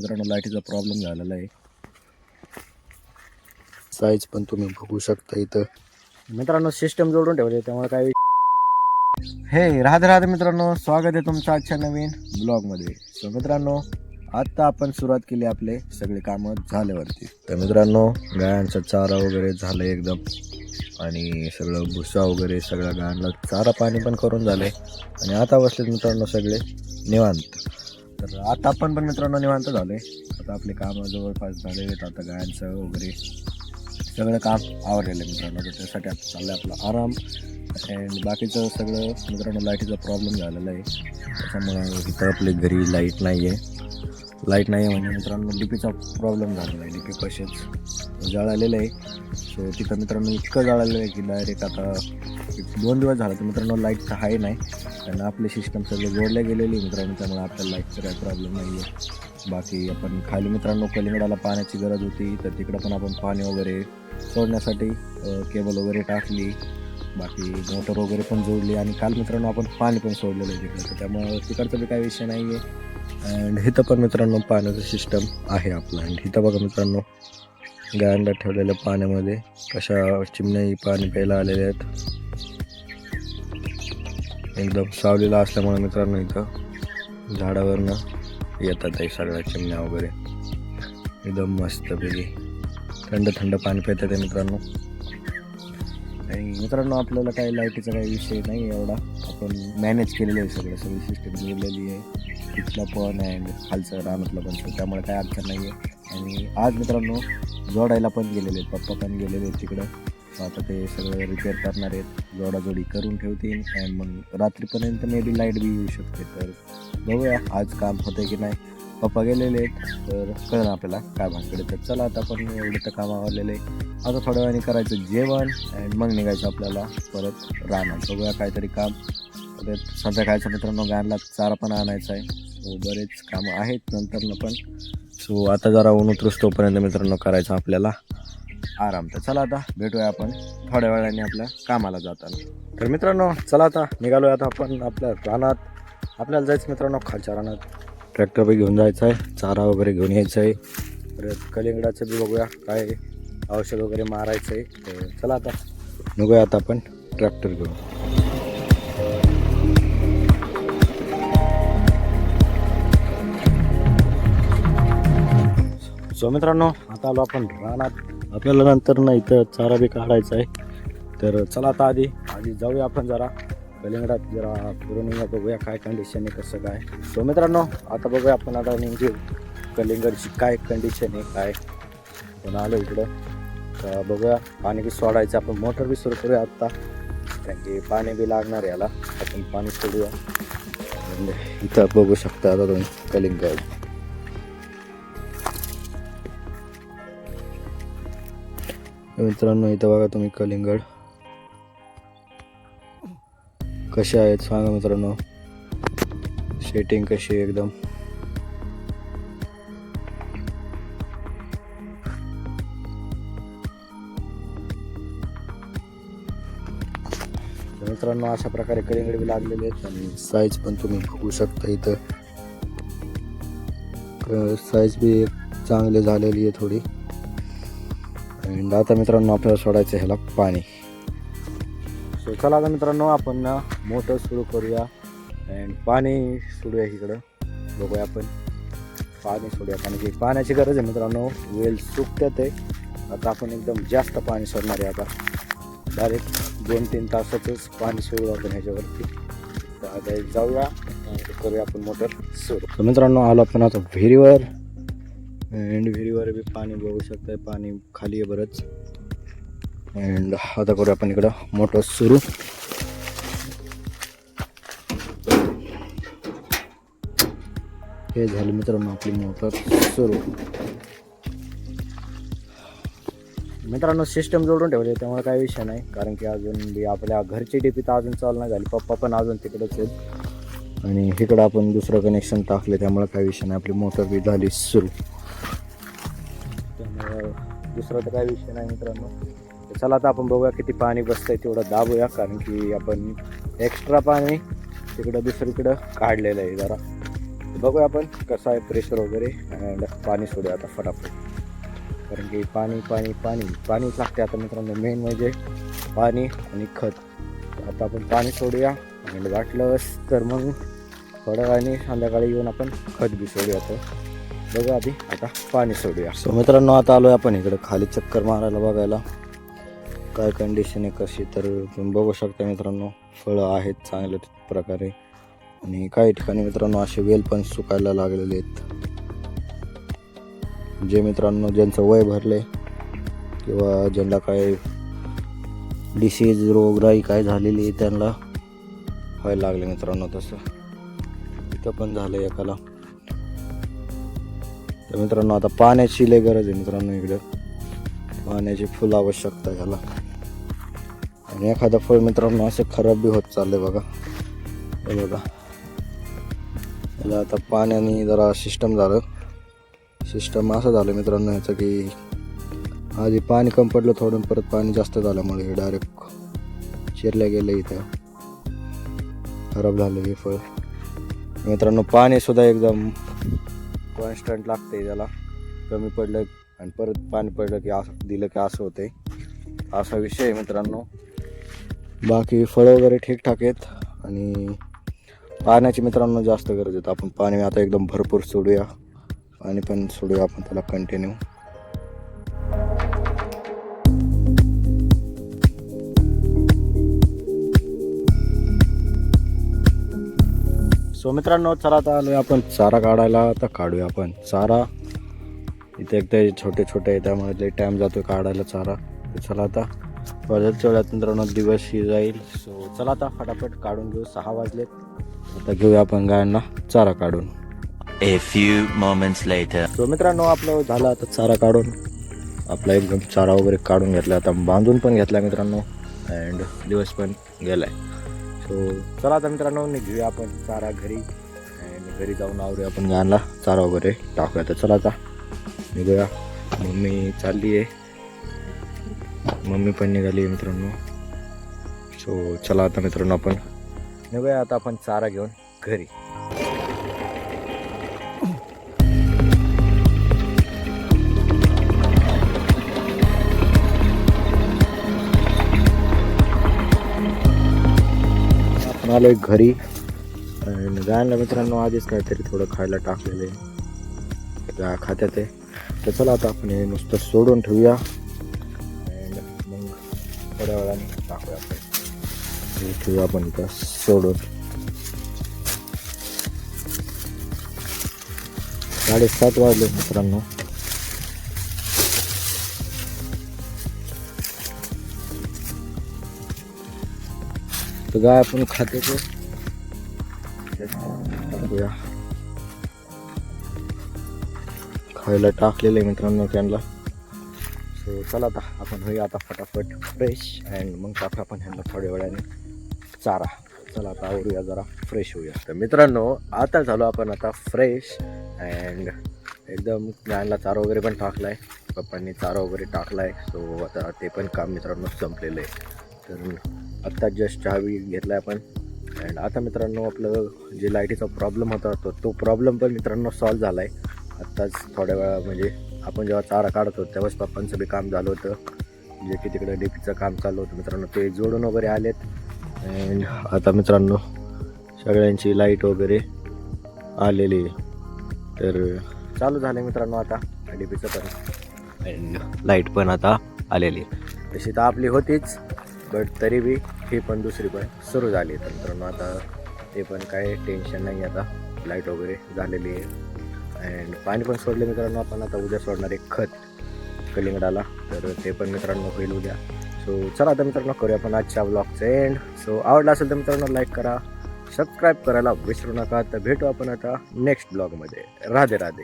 मित्रांनो लाईटीचा प्रॉब्लेम झालेला आहे. साईज पण तुम्ही बघू शकता इथं. मित्रांनो सिस्टम जोडून ठेवले त्यामुळे काय हे राधे मित्रांनो, स्वागत आहे तुमचं आजच्या नवीन ब्लॉगमध्ये. सो मित्रांनो, आता आपण सुरुवात केली आपले सगळे कामं झाल्यावरती. तर मित्रांनो गायांचा चारा वगैरे झालं एकदम, आणि सगळं भुसा वगैरे सगळ्या गायांना चारा पाणी पण करून झाले, आणि आता बसलेत मित्रांनो सगळे निवांत. तर आता आपण पण मित्रांनो निवांत झाले. आता आपले कामं जवळपास झाले आहेत. आता गायांचं वगैरे सगळं काम आवरलेलं आहे मित्रांनो. तर त्यासाठी आता चाललं आहे आपला आराम. अँड बाकीचं सगळं मित्रांनो लाईटीचा प्रॉब्लेम झालेला आहे, त्याच्यामुळं इथं आपल्या घरी लाईट नाही आहे. लाईट नाही आहे म्हणजे मित्रांनो डीपीचा प्रॉब्लेम झालेला आहे. डीपी कसेच जळालेलं आहे. सो तिथं मित्रांनो इतकं जळालेलं आहे की डायरेक्ट आता 2 दिवस झाला तर मित्रांनो लाईट तर आहे नाही, कारण आपले सिस्टम सगळे जोडले गेलेली मित्रांनो, त्यामुळे आपल्याला लाईटचा काही प्रॉब्लेम नाही आहे. बाकी आपण खाली मित्रांनो कलिंगडाला पाण्याची गरज होती, तर तिकडं पण आपण पाणी वगैरे सोडण्यासाठी केबल वगैरे टाकली. बाकी मोटर वगैरे पण जोडली, आणि काल मित्रांनो आपण पाणी पण सोडलेलं आहे तिकडं, तर त्यामुळे तिकडचा बी काही विषय नाही आहे. अँड इथं पण मित्रांनो पाण्याचं सिस्टम आहे आपलं. अँड इथं बघा मित्रांनो गायांना ठेवलेल्या पाण्यामध्ये कशा चिमण्याही पाणी प्यायला आलेले आहेत. एकदम सावलीला असल्यामुळे मित्रांनो इथं झाडावरनं येतात आहे सगळ्या चिमण्या वगैरे. एकदम मस्तपैकी थंड पाणी पितात आहे मित्रांनो. आणि मित्रांनो आपल्याला काही लाईटीचा काही विषय नाही एवढा, आपण मॅनेज केलेलं आहे सगळी सिस्टम जोडलेली आहे. तिथला पण अँड खालचं रानातलं पण, त्यामुळे काही अडचण नाही आहे. आणि आज मित्रांनो जोडायला पण गेलेले आहेत, पप्पा पण गेलेले आहेत तिकडं. आता ते सगळं रिपेअर करणार आहेत, जोडाजोडी करून ठेवतील, अँड मग रात्रीपर्यंत मे बी लाईट बी येऊ शकते. तर बघूया आज काम होतं की नाही. पप्पा गेलेले आहेत तर कळलं आपल्याला काय भानकडे. तर चला आता आपण एवढं तर काम आवरलेलं आहे. आता थोड्या वेळाने करायचं जेवण, अँड मग निघायचं आपल्याला परत राहणार. बघूया काहीतरी काम. परत संध्याकाळचं मित्रांनो गायला चारा पण आणायचा आहे. सो बरेच कामं आहेत नंतरनं पण. सो आता जरा ऊन उतरूस तोपर्यंत मित्रांनो करायचं आपल्याला आराम. तर चला आता भेटूया आपण थोड्या वेळाने आपल्या कामाला जाताना. तर मित्रांनो चला आता निघालो आहे. आता आपण आपल्या रानात आपल्याला जायचं मित्रांनो, खालच्या रानात ट्रॅक्टर बी घेऊन जायचं आहे, चारा वगैरे घेऊन यायचं आहे. परत कलिंगडाचं बी बघूया काय औषध वगैरे मारायचं आहे. तर चला आता निघूया आता आपण ट्रॅक्टर घेऊन. सो मित्रांनो आता आलो आपण रानात. आपल्याला नंतर ना इथं चारा बी काढायचा आहे. तर चला आता आधी जाऊया आपण जरा कलिंगडात जरा फिरून बघूया काय कंडिशन आहे कसं काय. सो मित्रांनो आता बघूया आपण आता नेमकी कलिंगडची काय कंडिशन आहे काय. पण आलो इकडं तर बघूया. पाणी बी सोडायचं, आपण मोटर बी सुरू करूया आत्ता, कारण की पाणी बी लागणार याला. आपण पाणी सोडूया. इथं बघू शकता आता तुम्ही कलिंगड. मित्रांनो इथं बघा तुम्ही कलिंगड कसे आहेत सांगा मित्रांनो. शेटिंग कशी आहे एकदम. मित्रांनो अशा प्रकारे कलिंगड बी लागलेले आहेत, आणि साईज पण तुम्ही बघू शकता इथं. साईज बी चांगली झालेली आहे थोडी. आणि आता मित्रांनो आपल्याला सोडायचं ह्याला पाणी. सो चला आता मित्रांनो आपण मोटर सुरू करूया, अँड पाणी सोडूया इकडं. बघूया आपण पाणी सोडूया, कारण की पाण्याची गरज आहे मित्रांनो. वेल सुकतात आहे. आता आपण एकदम जास्त पाणी सोडणार आहे. आता डायरेक्ट 2-3 तासाचंच पाणी सोडू आपण ह्याच्यावरती. तर आता जाऊया करूया आपण मोटर सुरू. तर मित्रांनो आलो आपण आता विहिरीवर, अँड विहिरीवर बी पाणी बघू शकताय, पाणी खाली आहे बरंच. अँड आता करूया आपण इकडं मोटर सुरू. हे झालं मित्रांनो आपली मोटर सुरू. मित्रांनो सिस्टम जोडून ठेवले त्यामुळे काही विषय नाही, कारण की अजून बी आपल्या घरची डीपी तर अजून चालू नाही झाली. पप्पा पण अजून तिकडंच आहेत, आणि इकडं आपण दुसरं कनेक्शन टाकले त्यामुळे काही विषय नाही. आपली मोटर बी झाली सुरू, त्यामुळे दुसरा तर काही विषय नाही मित्रांनो. तर चला आता आपण बघूया किती पाणी बसतंय तेवढं दाबूया, कारण की आपण एक्स्ट्रा पाणी तिकडं दुसरीकडं काढलेलं आहे जरा. बघूया आपण कसं आहे प्रेशर वगैरे. अँड पाणी सोडूया आता फटाफट, कारण की पाणी पाणी पाणी पाणीच लागते आता मित्रांनो. मेन म्हणजे पाणी आणि खत. आता आपण पाणी सोडूया आणि वाटलंच तर मग थोड्या वेळाने संध्याकाळी येऊन आपण खत बी सोडूया. तर बघा आधी आता पाणी सोडूया. सो मित्रांनो आता आलो आहे आपण इकडे खाली चक्कर मारायला, बघायला काय कंडिशन आहे कशी. तर तुम्ही बघू शकता मित्रांनो, फळं आहेत चांगल्या प्रकारे. आणि काही ठिकाणी मित्रांनो असे वेल पण सुकायला लागलेले आहेत. जे मित्रांनो ज्यांचं वय भरले किंवा ज्यांना काय डिसीज रोगराई काय झालेली आहे त्यांना व्हायला लागले मित्रांनो. तसं इथं पण झालं एकाला. तर मित्रांनो आता पाण्याची लय गरज आहे मित्रांनो. इकडं पाण्याची फुल आवश्यकता आहे याला. आणि एखादं फळ मित्रांनो असं खराब बी होत चाललंय बघा. हे बघा, याला आता पाण्याने जरा सिस्टम असं झालं मित्रांनो ह्याचं की आधी पाणी कमी पडलं थोडं, परत पाणी जास्त झाल्यामुळे हे डायरेक्ट चिरल्या गेलं, इथं खराब झालं हे फळ. मित्रांनो पाणी सुद्धा एकदम कॉन्स्टंट लागते त्याला. कमी पडलं आणि परत पाणी पडलं की असं दिलं की असं होते. असा विषय आहे मित्रांनो. बाकी फळं वगैरे ठीकठाक आहेत आणि पाण्याची मित्रांनो जास्त गरज आहे. आपण पाणी आता एकदम भरपूर सोडूया, पाणी पण सोडूया आपण त्याला कंटिन्यू. सो मित्रांनो चला आता आलोय आपण चारा काढायला. आता काढूया आपण चारा. इथे एकदा छोटे छोटे आहे त्यामुळे लई टाईम जातो काढायला चारा. चला आता वेळात मित्रांनो दिवस ही जाईल. सो चला आता फटाफट काढून घेऊ. 6 वाजलेत. आता घेऊया आपण गायांना चारा काढून. A few moments later. So मित्रांनो आपलं झालं आता चारा काढून. आपला एकदम चारा वगैरे काढून घेतला, आता बांधून पण घेतला मित्रांनो. अँड दिवस पण गेलाय. सो चला आता मित्रांनो निघूया आपण चारा घरी. आणि घरी जाऊन आवरूया आपण गायांना चारा वगैरे टाकूया. तर चला आता निघूया. मम्मी चालली आहे, मम्मी पण निघाली आहे मित्रांनो. सो चला आता मित्रांनो आपण निघूया आता आपण चारा घेऊन घरी. आपण आलोय घरी. आणि गायला मित्रांनो आधीच काहीतरी थोडं खायला टाकलेलं आहे, गाय खात्यात आहे. तर चला आता आपण हे नुसतं सोडून ठेवूया आणि मग थोड्या वेळाने टाकूया आपण. हे ठेवूया आपण इथं सोडून. 7:30 वाजले मित्रांनो. तर गाय आपण खाते टाकूया. खायला टाकलेलं आहे मित्रांनो त्यांना. सो चला आता आपण होऊया आता फटाफट फ्रेश अँड मग टाकू आपण ह्यांना थोड्या वेळाने चारा. चला आता आवरूया, जरा फ्रेश होऊया. तर मित्रांनो आता झालो आपण आता फ्रेश अँड एकदम गायला चारा वगैरे पण टाकला आहे. पप्पांनी चारा वगैरे टाकला आहे. सो आता ते पण काम मित्रांनो संपलेलं आहे. तर आत्ता जस्ट चहा घेतला आहे आपण. अँड आता मित्रांनो आपलं जे लाईटीचा प्रॉब्लेम होता तो प्रॉब्लेम पण मित्रांनो सॉल्व झाला आहे. आत्ताच थोड्या वेळा म्हणजे आपण जेव्हा चारा काढत होतो तेव्हाच पप्पांचं बी काम झालं होतं, जे की तिकडं डीपीचं काम चालू होतं मित्रांनो. ते जोडून वगैरे आलेत. अँड आता मित्रांनो सगळ्यांची लाईट वगैरे आलेली आहे. तर चालू झालं मित्रांनो आता डीपीचं पण. अँड लाईट पण आता आलेली आहे. तशी तर आपली होतीच, बट तरी बी ही पण दुसरी पण सुरू झाली. तर मित्रांनो आता ते पण काय टेन्शन नाही, आता लाईट वगैरे झालेली आहे. अँड पाणी पण सोडले मित्रांनो आपण. आता उद्या सोडणार एक खत कलिंगडाला, तर ते पण मित्रांनो होईल उद्या. सो चला आता मित्रांनो करूया आपण आजच्या ब्लॉगचं एंड. सो आवडला असेल तर मित्रांनो लाईक करा, सबस्क्राईब करायला विसरू नका. तर भेटू आपण आता नेक्स्ट ब्लॉगमध्ये. राधे राधे.